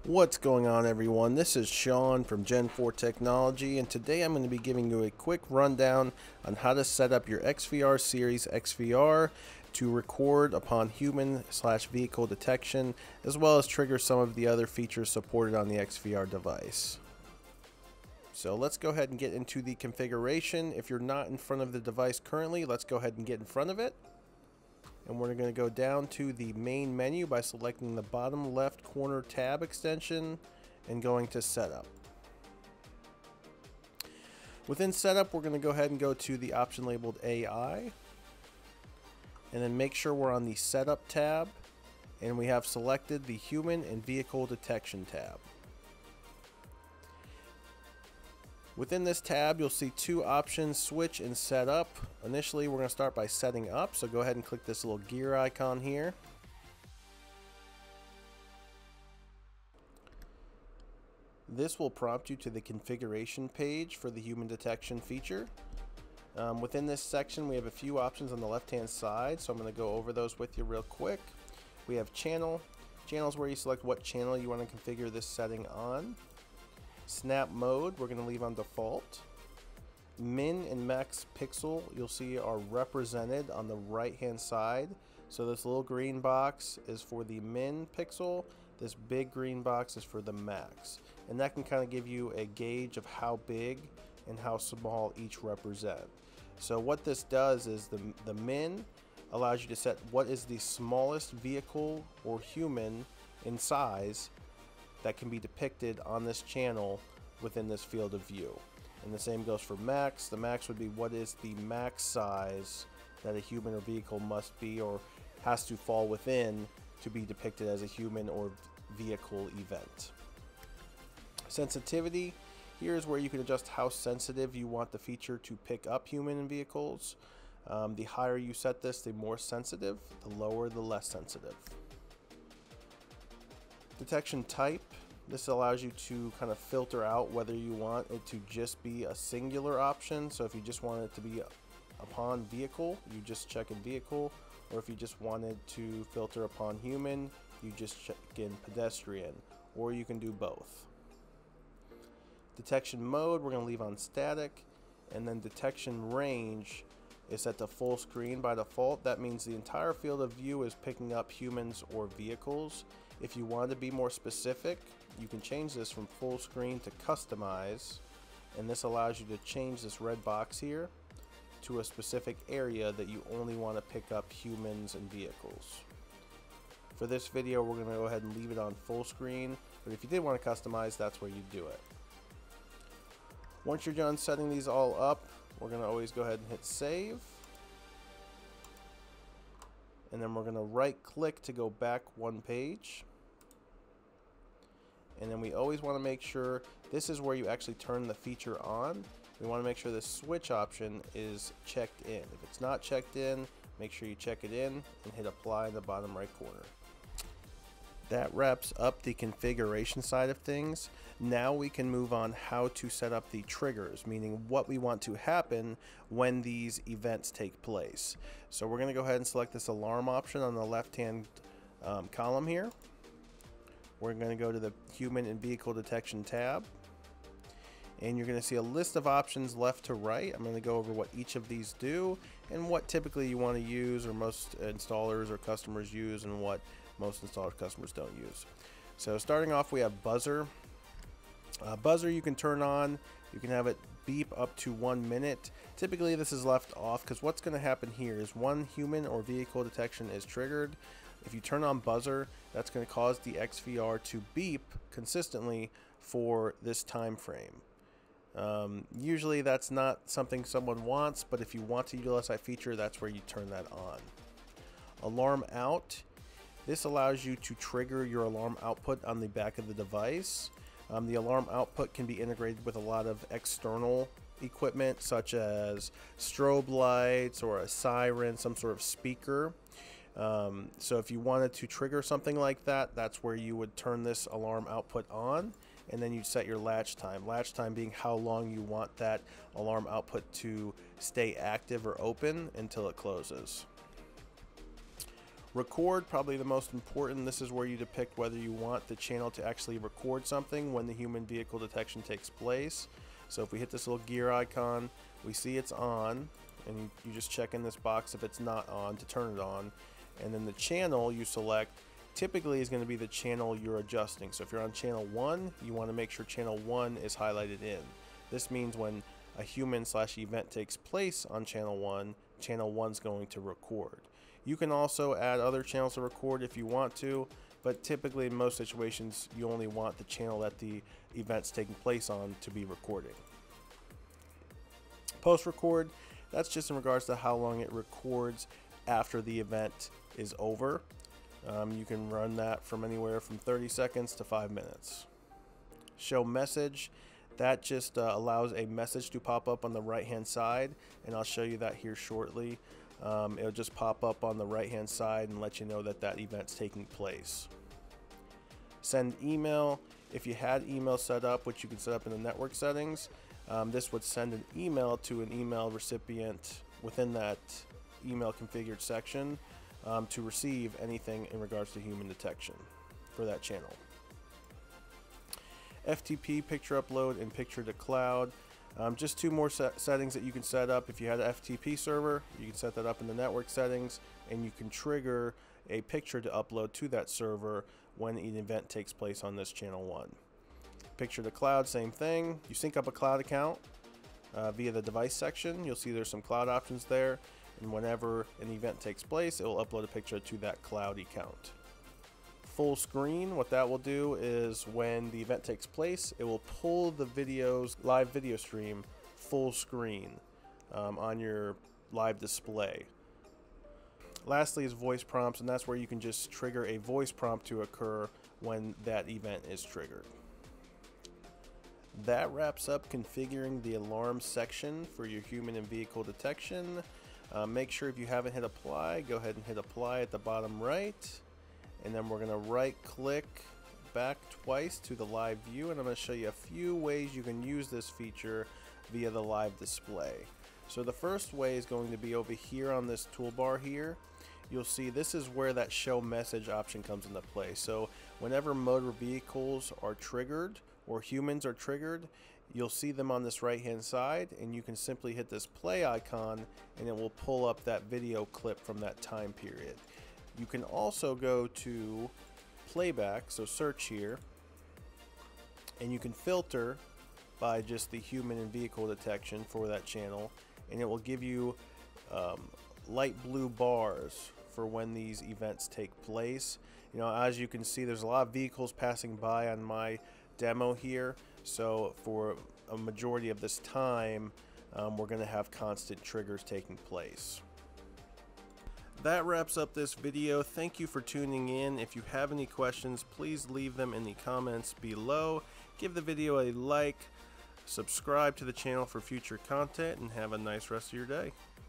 What's going on, everyone? This is Sean from Gen 4 Technology, and today I'm going to be giving you a quick rundown on how to set up your XVR series XVR to record upon human/vehicle detection, as well as trigger some of the other features supported on the XVR device. So let's go ahead and get into the configuration. If you're not in front of the device currently, let's go ahead and get in front of it. And we're going to go down to the main menu by selecting the bottom left corner tab extension and going to setup. Within setup, we're going to go ahead and go to the option labeled AI, and then make sure we're on the setup tab and we have selected the human and vehicle detection tab. Within this tab, you'll see two options, switch and set up. Initially, we're going to start by setting up, so go ahead and click this little gear icon here. This will prompt you to the configuration page for the human detection feature. Within this section, we have a few options on the left-hand side, so I'm going to go over those with you real quick. We have channel. Channel is where you select what channel you want to configure this setting on. Snap mode, we're going to leave on default. Min and max pixel, you'll see, are represented on the right hand side. So this little green box is for the min pixel, this big green box is for the max. And that can kind of give you a gauge of how big and how small each represent. So what this does is the min allows you to set what is the smallest vehicle or human in size that can be depicted on this channel within this field of view. And the same goes for max. The max would be what is the max size that a human or vehicle must be or has to fall within to be depicted as a human or vehicle event. Sensitivity, here is where you can adjust how sensitive you want the feature to pick up human and vehicles. The higher you set this, the more sensitive, the lower, the less sensitive. Detection type, this allows you to kind of filter out whether you want it to just be a singular option. So if you just want it to be upon vehicle, you just check in vehicle, or if you just wanted to filter upon human, you just check in pedestrian, or you can do both. Detection mode, we're going to leave on static, and then detection range is set to full screen by default. That means the entire field of view is picking up humans or vehicles. If you want to be more specific, you can change this from full screen to customize, and this allows you to change this red box here to a specific area that you only want to pick up humans and vehicles. For this video, we're going to go ahead and leave it on full screen, but if you did want to customize, that's where you do it. Once you're done setting these all up, we're going to always go ahead and hit save. And then we're going to right click to go back one page. And then we always want to make sure this is where you actually turn the feature on. We want to make sure the switch option is checked in. If it's not checked in, make sure you check it in and hit apply in the bottom right corner. That wraps up the configuration side of things. Now we can move on how to set up the triggers, meaning what we want to happen when these events take place. So we're going to go ahead and select this alarm option on the left-hand column here. We're going to go to the human and vehicle detection tab, and you're going to see a list of options left to right. I'm going to go over what each of these do and what typically you want to use, or most installers or customers use, and what most installer customers don't use. So starting off, we have buzzer. Buzzer you can turn on. You can have it beep up to 1 minute. Typically this is left off because what's going to happen here is one human or vehicle detection is triggered. If you turn on buzzer, that's going to cause the XVR to beep consistently for this time frame. Usually that's not something someone wants, but if you want to utilize that feature, that's where you turn that on. Alarm out. This allows you to trigger your alarm output on the back of the device. The alarm output can be integrated with a lot of external equipment, such as strobe lights or a siren, some sort of speaker. So if you wanted to trigger something like that, that's where you would turn this alarm output on, and then you set your latch time. Latch time being how long you want that alarm output to stay active or open until it closes. Record, probably the most important. This is where you depict whether you want the channel to actually record something when the human vehicle detection takes place. So if we hit this little gear icon, we see it's on, and you just check in this box if it's not on to turn it on. And then the channel you select typically is going to be the channel you're adjusting. So if you're on channel 1, you want to make sure channel 1 is highlighted in. This means when a human/event takes place on channel 1, channel 1 is going to record. You can also add other channels to record if you want to, but typically in most situations you only want the channel that the event's taking place on to be recording. Post-record, that's just in regards to how long it records after the event is over. You can run that from anywhere from 30 seconds to 5 minutes. Show message, that just allows a message to pop up on the right hand side, and I'll show you that here shortly. It'll just pop up on the right hand side and let you know that that event's taking place. Send email, if you had email set up, which you can set up in the network settings, this would send an email to an email recipient within that email configured section to receive anything in regards to human detection for that channel. FTP, picture upload, and picture to cloud. Just two more settings that you can set up. If you had an FTP server, you can set that up in the network settings, and you can trigger a picture to upload to that server when an event takes place on this channel 1. Picture to cloud, same thing. You sync up a cloud account via the device section. You'll see there's some cloud options there, and whenever an event takes place, it will upload a picture to that cloud account. Full screen, what that will do is when the event takes place, it will pull the live video stream full screen on your live display. Lastly is voice prompts, and that's where you can just trigger a voice prompt to occur when that event is triggered. That wraps up configuring the alarm section for your human and vehicle detection. Make sure if you haven't hit apply, go ahead and hit apply at the bottom right. And then we're going to right click back twice to the live view, and I'm going to show you a few ways you can use this feature via the live display. So the first way is going to be over here on this toolbar here. You'll see this is where that show message option comes into play. So whenever motor vehicles are triggered or humans are triggered, you'll see them on this right hand side, and you can simply hit this play icon and it will pull up that video clip from that time period. You can also go to playback, so search here, and you can filter by just the human and vehicle detection for that channel, and it will give you light blue bars for when these events take place. You know, as you can see, there's a lot of vehicles passing by on my demo here, so for a majority of this time we're going to have constant triggers taking place. That wraps up this video. Thank you for tuning in. If you have any questions, please leave them in the comments below. Give the video a like, subscribe to the channel for future content, and have a nice rest of your day.